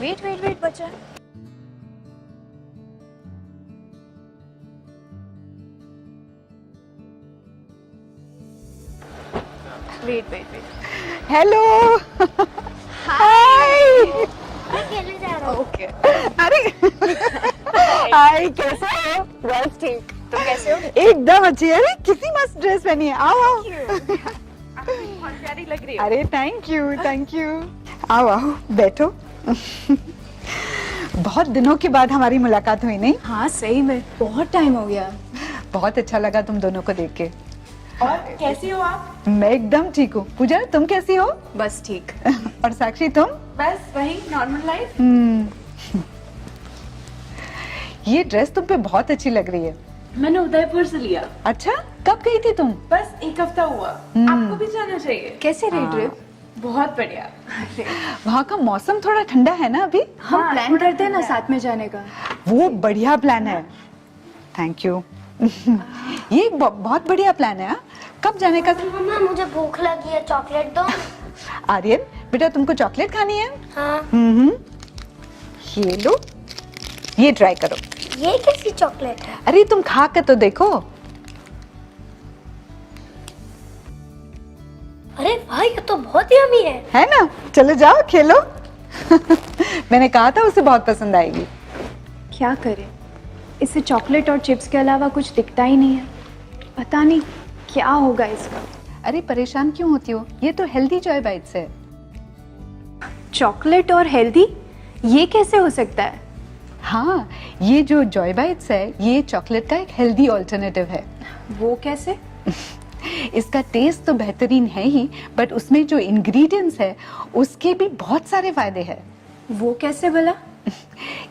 Wait wait wait बच्चा, wait wait wait. Hello hi. मैं खेलने जा रहा हूँ। ओके, अरे हाय, कैसे हो? बस ठीक। तुम कैसे हो? एकदम अच्छी। अरे कितनी मस्त ड्रेस पहनी है। आओ आओ। बहुत प्यारी लग रही है। अरे थैंक यू थैंक यू। आओ आओ बैठो। बहुत दिनों के बाद हमारी मुलाकात हुई, नहीं? हाँ सही में बहुत टाइम हो गया। बहुत अच्छा लगा तुम दोनों को देख के। और कैसी हो आप? मैं एकदम ठीक हूँ। पूजा तुम कैसी हो? बस ठीक। और साक्षी तुम? बस वही नॉर्मल लाइफ। ये ड्रेस तुम पे बहुत अच्छी लग रही है। मैंने उदयपुर से लिया। अच्छा, कब गई थी तुम? बस एक हफ्ता हुआ। आपको भी जाना चाहिए। कैसे रही ट्रिप? बहुत बढ़िया। वहाँ का मौसम थोड़ा ठंडा है ना अभी? हम प्लान करते हैं ना साथ में जाने का। वो बढ़िया प्लान है। Thank you. ये एक बहुत बढ़िया प्लान है। हाँ? कब जाने का? मम्मा मुझे भूख लगी है, चॉकलेट दो। आर्यन बेटा, तुमको चॉकलेट खानी है? हाँ। ये लो, ये ट्राई करो। ये कैसी चॉकलेट है? अरे तुम खा कर तो देखो। अरे वाह, ये तो बहुत यम्मी है ना? चलो जाओ खेलो। मैंने कहा था उसे बहुत पसंद आएगी। क्या करें, इससे चॉकलेट और चिप्स के अलावा कुछ दिखता ही नहीं है। पता नहीं क्या होगा इसका। अरे परेशान क्यों होती हो? ये तो हेल्दी जॉय बाइट्स है। चॉकलेट और हेल्दी, ये कैसे हो सकता है? हाँ, ये जो जॉय बाइट्स है ये चॉकलेट का एक हेल्दी ऑल्टरनेटिव है। वो कैसे? इसका टेस्ट तो बेहतरीन है ही, बट उसमें जो इंग्रेडिएंट्स है उसके भी बहुत सारे फायदे हैं। वो कैसे भला?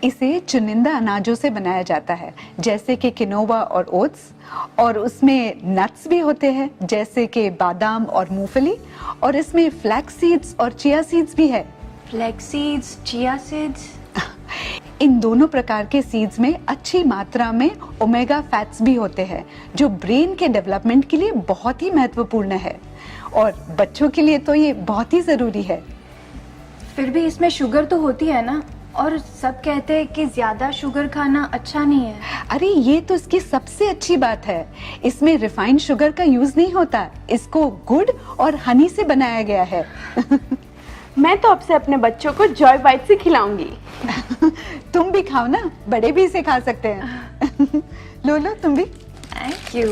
इसे चुनिंदा अनाजों से बनाया जाता है, जैसे कि किनोवा और ओट्स, और उसमें नट्स भी होते हैं जैसे कि बादाम और मूंगफली, और इसमें फ्लैक्स सीड्स और चिया सीड्स भी है। Flax seeds, chia seeds. इन दोनों प्रकार के सीड्स में अच्छी मात्रा में ओमेगा फैट्स भी होते हैं जो ब्रेन के डेवलपमेंट के लिए बहुत ही महत्वपूर्ण है, और बच्चों के लिए तो ये बहुत ही जरूरी है। फिर भी इसमें शुगर तो होती है ना, और सब कहते हैं कि ज्यादा शुगर खाना अच्छा नहीं है। अरे ये तो इसकी सबसे अच्छी बात है, इसमें रिफाइंड शुगर का यूज नहीं होता, इसको गुड़ और हनी से बनाया गया है। मैं तो आपसे अपने बच्चों को जॉय बाइट से खिलाऊंगी। तुम भी खाओ ना, बड़े भी इसे खा सकते हैं। लो लो तुम भी। Thank you.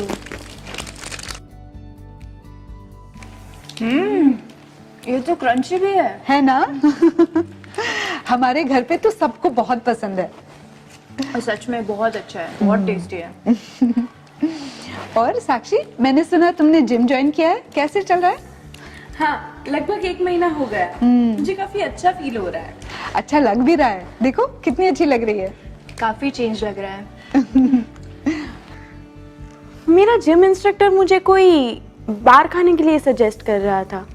ये तो क्रंची भी है ना? हमारे घर पे तो सबको बहुत पसंद है। और सच में बहुत अच्छा है, बहुत टेस्टी है। और साक्षी, मैंने सुना तुमने जिम ज्वाइन किया है, कैसे चल रहा है? हाँ, लगभग 1 महीना हो गया। मुझे काफी अच्छा फील हो रहा है। अच्छा लग भी रहा है, देखो कितनी अच्छी लग रही है। काफी चेंज लग रहा है। मेरा जिम इंस्ट्रक्टर मुझे कोई बार खाने के लिए सजेस्ट कर रहा था।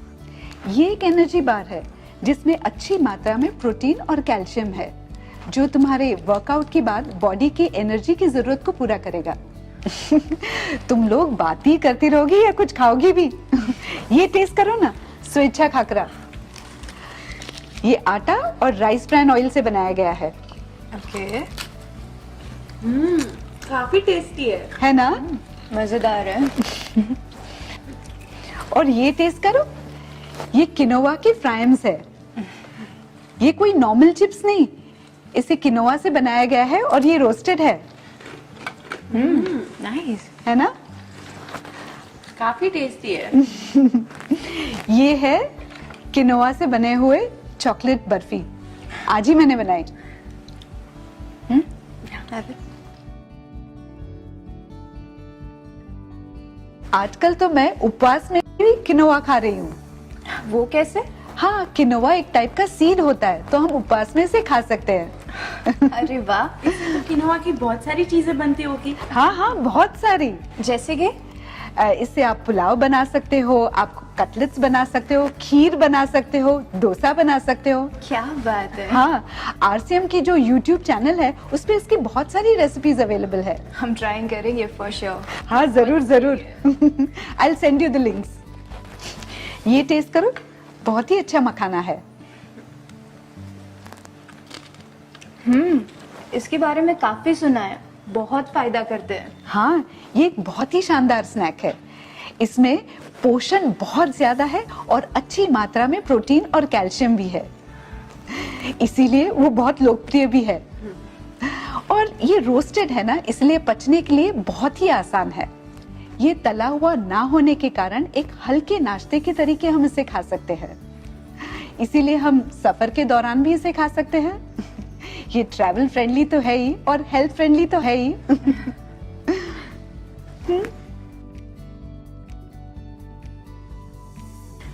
ये एक एनर्जी बार है जिसमें अच्छी मात्रा में प्रोटीन और कैल्शियम है, जो तुम्हारे वर्कआउट के बाद बॉडी की एनर्जी की जरूरत को पूरा करेगा। तुम लोग बात ही करती रहोगी या कुछ खाओगी भी? ये टेस्ट करो ना, स्वेच्छा खाकरा। ये आटा और राइस ब्रान ऑयल से बनाया गया है। ओके। काफी टेस्टी है ना? मजेदार है। और ये टेस्ट करो, ये किनोवा की फ्राइम्स है। ये कोई नॉर्मल चिप्स नहीं, इसे किनोवा से बनाया गया है और ये रोस्टेड है। नाइस है ना? काफी टेस्टी है। ये है किनोवा से बने हुए चॉकलेट बर्फी, आज ही मैंने बनाई। आजकल तो मैं उपवास में भी किनोवा खा रही हूँ। वो कैसे? हाँ, किनोवा एक टाइप का सीड होता है, तो हम उपवास में इसे खा सकते हैं। अरे वाह। तो किनोआ की बहुत सारी चीजें बनती होगी। हाँ हाँ, बहुत सारी। जैसे कि इससे आप पुलाव बना सकते हो, आप कटलेट्स बना सकते हो, खीर बना सकते हो, डोसा बना सकते हो। क्या बात है। हाँ, आरसीएम की जो यूट्यूब चैनल है उस पे इसकी बहुत सारी रेसिपीज अवेलेबल है। हम ट्राइंग करेंगे फॉर श्योर। हाँ जरूर जरूर। I will send you the links. ये टेस्ट करो, बहुत ही अच्छा मखाना है। इसके बारे में काफ़ी सुना है, बहुत फ़ायदा करते हैं। हाँ, ये एक बहुत ही शानदार स्नैक है। इसमें पोषण बहुत ज्यादा है और अच्छी मात्रा में प्रोटीन और कैल्शियम भी है, इसीलिए वो बहुत लोकप्रिय भी है। और ये रोस्टेड है ना, इसलिए पचने के लिए बहुत ही आसान है। ये तला हुआ ना होने के कारण एक हल्के नाश्ते के तरीके हम इसे खा सकते हैं, इसीलिए हम सफर के दौरान भी इसे खा सकते हैं। ये ट्रैवल फ्रेंडली तो है ही और हेल्थ फ्रेंडली तो है ही।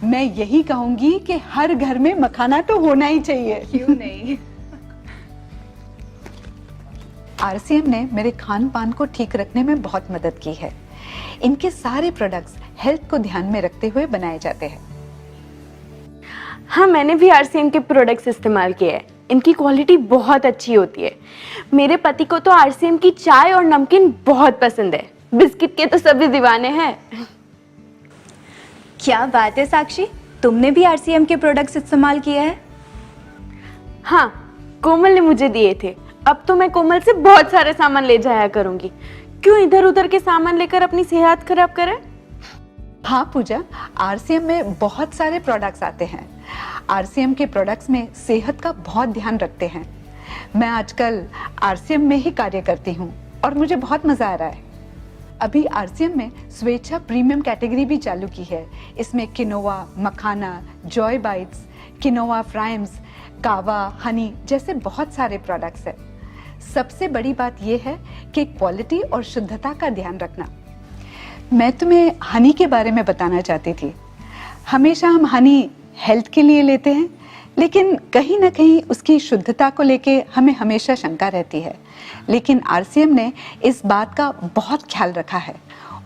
मैं यही कहूंगी कि हर घर में मखाना तो होना ही चाहिए। क्यों नहीं? आरसीएम ने मेरे खान पान को ठीक रखने में बहुत मदद की है। इनके सारे प्रोडक्ट्स हेल्थ को ध्यान में रखते हुए बनाए जाते हैं। हाँ, मैंने भी आरसीएम के प्रोडक्ट्स इस्तेमाल किए हैं। इनकी क्वालिटी बहुत अच्छी होती है। मेरे पति को तो आरसीएम की चाय और नमकीन बहुत पसंद है। बिस्किट के तो सभी दीवाने हैं। क्या बात है साक्षी, तुमने भी आरसीएम के प्रोडक्ट्स इस्तेमाल किए हैं? हाँ, कोमल ने मुझे दिए थे। अब तो मैं कोमल से बहुत सारे सामान ले जाया करूंगी। क्यों इधर उधर के सामान लेकर अपनी सेहत खराब करें? हाँ पूजा, आरसीएम में बहुत सारे प्रोडक्ट्स आते हैं। आरसीएम के प्रोडक्ट्स में सेहत का बहुत ध्यान रखते हैं। मैं आजकल आरसीएम में ही कार्य करती हूँ और मुझे बहुत मजा आ रहा है। अभी आरसीएम में स्वेच्छा प्रीमियम कैटेगरी भी चालू की है। इसमें किनोवा, मखाना, जॉय बाइट्स, किनोवा फ्राइम्स, कावा, हनी जैसे बहुत सारे प्रोडक्ट्स हैं। सबसे बड़ी बात यह है कि क्वालिटी और शुद्धता का ध्यान रखना। मैं तुम्हें हनी के बारे में बताना चाहती थी। हमेशा हम हनी हेल्थ के लिए लेते हैं, लेकिन कहीं ना कहीं उसकी शुद्धता को लेके हमें हमेशा शंका रहती है। लेकिन आरसीएम ने इस बात का बहुत ख्याल रखा है।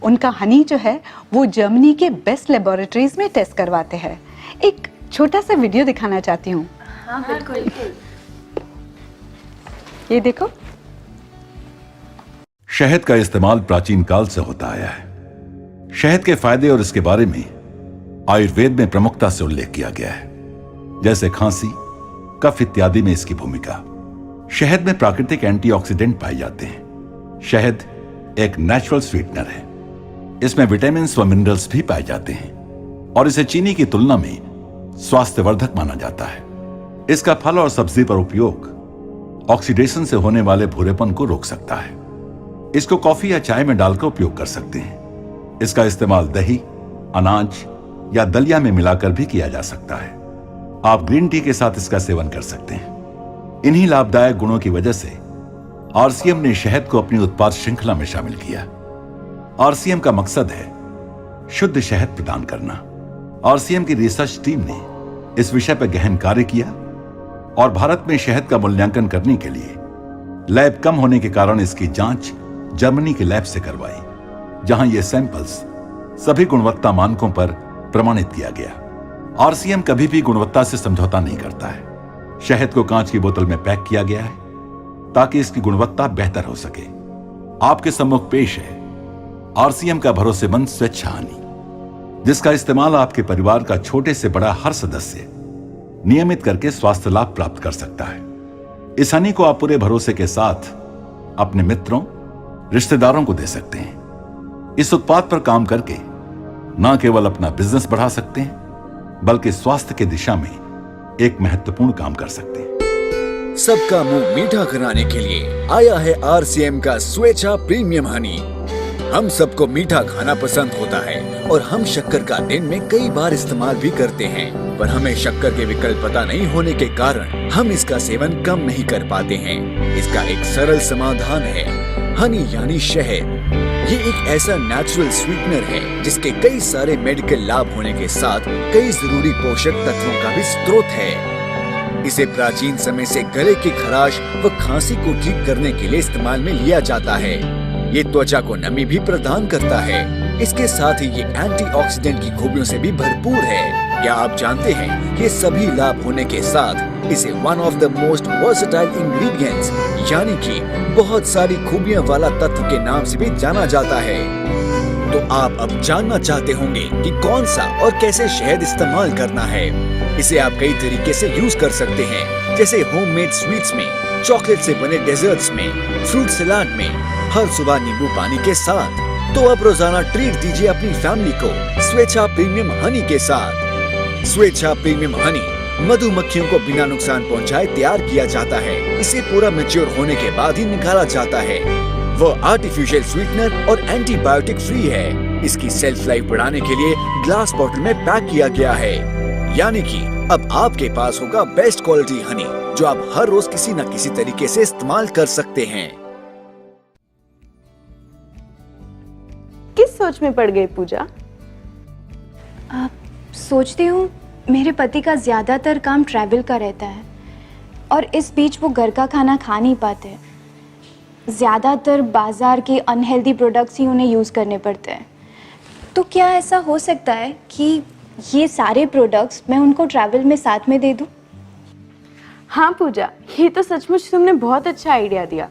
उनका हनी जो है वो जर्मनी के बेस्ट लेबोरेटरीज में टेस्ट करवाते हैं। एक छोटा सा वीडियो दिखाना चाहती हूँ। हाँ बिल्कुल। ये देखो। शहद का इस्तेमाल प्राचीन काल से होता आया है। शहद के फायदे और इसके बारे में आयुर्वेद में प्रमुखता से उल्लेख किया गया है, जैसे खांसी, कफ इत्यादि में इसकी भूमिका। शहद में प्राकृतिक एंटीऑक्सीडेंट पाए जाते हैं। शहद एक नेचुरल स्वीटनर है। इसमें विटामिन व मिनरल्स भी पाए जाते हैं और इसे चीनी की तुलना में स्वास्थ्यवर्धक माना जाता है। इसका फल और सब्जी पर उपयोग ऑक्सीडेशन से होने वाले भूरेपन को रोक सकता है। इसको कॉफी या चाय में डालकर उपयोग कर सकते हैं। इसका इस्तेमाल दही, अनाज या दलिया में मिलाकर भी किया जा सकता है। आप ग्रीन टी के साथ इसका सेवन कर सकते हैं। इन्हीं लाभदायक गुणों की वजह से आरसीएम ने शहद को अपनी उत्पाद श्रृंखला में शामिल किया। आरसीएम का मकसद है शुद्ध शहद प्रदान करना। आरसीएम की रिसर्च टीम ने इस विषय पर गहन कार्य किया और भारत में शहद का मूल्यांकन करने के लिए लैब कम होने के कारण इसकी जांच जर्मनी के लैब से करवाई, जहां ये सैंपल्स सभी गुणवत्ता मानकों पर प्रमाणित किया गया। आरसीएम कभी भी गुणवत्ता से समझौता नहीं करता है। शहद को कांच की बोतल में पैक किया गया है ताकि इसकी गुणवत्ता बेहतर हो सके। आपके सम्मुख पेश है आरसीएम का भरोसेमंद स्वेच्छा हनी, जिसका इस्तेमाल आपके परिवार का छोटे से बड़ा हर सदस्य नियमित करके स्वास्थ्य लाभ प्राप्त कर सकता है। इस हनी को आप पूरे भरोसे के साथ अपने मित्रों, रिश्तेदारों को दे सकते हैं। इस उत्पाद पर काम करके न केवल अपना बिजनेस बढ़ा सकते हैं, बल्कि स्वास्थ्य की दिशा में एक महत्वपूर्ण काम कर सकते हैं। सबका मुंह मीठा कराने के लिए आया है आरसीएम का स्वेच्छा प्रीमियम हनी। हम सबको मीठा खाना पसंद होता है और हम शक्कर का दिन में कई बार इस्तेमाल भी करते हैं, पर हमें शक्कर के विकल्प पता नहीं होने के कारण हम इसका सेवन कम नहीं कर पाते हैं। इसका एक सरल समाधान है हनी यानी शहद। ये एक ऐसा नेचुरल स्वीटनर है जिसके कई सारे मेडिकल लाभ होने के साथ कई जरूरी पोषक तत्वों का भी स्रोत है। इसे प्राचीन समय से गले की खराश व खांसी को ठीक करने के लिए इस्तेमाल में लिया जाता है। ये त्वचा को नमी भी प्रदान करता है। इसके साथ ही ये एंटीऑक्सीडेंट की खूबियों से भी भरपूर है। क्या आप जानते हैं ये सभी लाभ होने के साथ इसे one of the most versatile ingredients यानी कि बहुत सारी खूबियों वाला तत्व के नाम से भी जाना जाता है। तो आप अब जानना चाहते होंगे कि कौन सा और कैसे शहद इस्तेमाल करना है। इसे आप कई तरीके से यूज कर सकते हैं, जैसे होममेड स्वीट्स में, चॉकलेट से बने डेजर्ट्स में, फ्रूट सलाद में, हर सुबह नींबू पानी के साथ। तो अब रोजाना ट्रीट दीजिए अपनी फैमिली को स्वेच्छा प्रीमियम हनी के साथ। स्वेच्छा प्रीमियम हनी मधुमक्खियों को बिना नुकसान पहुंचाए तैयार किया जाता है। इसे पूरा मैच्योर होने के बाद ही निकाला जाता है। वो आर्टिफिशियल स्वीटनर और एंटीबायोटिक फ्री है। इसकी सेल्फ लाइफ बढ़ाने के लिए ग्लास बॉटल में पैक किया गया है। यानी कि अब आपके पास होगा बेस्ट क्वालिटी हनी, जो आप हर रोज किसी न किसी तरीके से इस्तेमाल कर सकते हैं। किस सोच में पड़ गई पूजा? सोचती हूँ मेरे पति का ज़्यादातर काम ट्रैवल का रहता है और इस बीच वो घर का खाना खा नहीं पाते। ज़्यादातर बाज़ार के अनहेल्दी प्रोडक्ट्स ही उन्हें यूज़ करने पड़ते हैं। तो क्या ऐसा हो सकता है कि ये सारे प्रोडक्ट्स मैं उनको ट्रैवल में साथ में दे दूँ? हाँ पूजा, ये तो सचमुच तुमने बहुत अच्छा आइडिया दिया।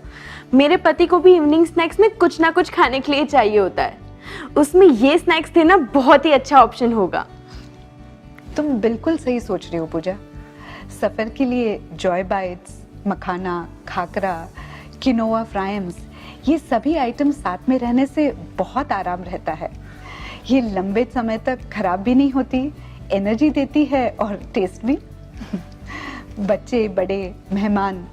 मेरे पति को भी इवनिंग स्नैक्स में कुछ ना कुछ खाने के लिए चाहिए होता है। उसमें ये स्नैक्स देना बहुत ही अच्छा ऑप्शन होगा। तुम बिल्कुल सही सोच रही हो पूजा। सफर के लिए जॉय बाइट्स, मखाना, खाकरा, किनोआ फ्राइम्स, ये सभी आइटम साथ में रहने से बहुत आराम रहता है। ये लंबे समय तक खराब भी नहीं होती, एनर्जी देती है और टेस्ट भी। बच्चे, बड़े, मेहमान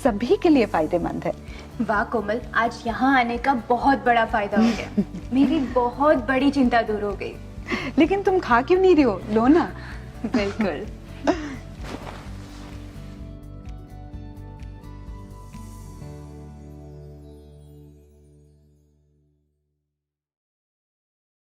सभी के लिए फायदेमंद है। वाह कोमल, आज यहाँ आने का बहुत बड़ा फायदा हो गया। मेरी बहुत बड़ी चिंता दूर हो गई। लेकिन तुम खा क्यों नहीं रही हो? लो ना। बिल्कुल।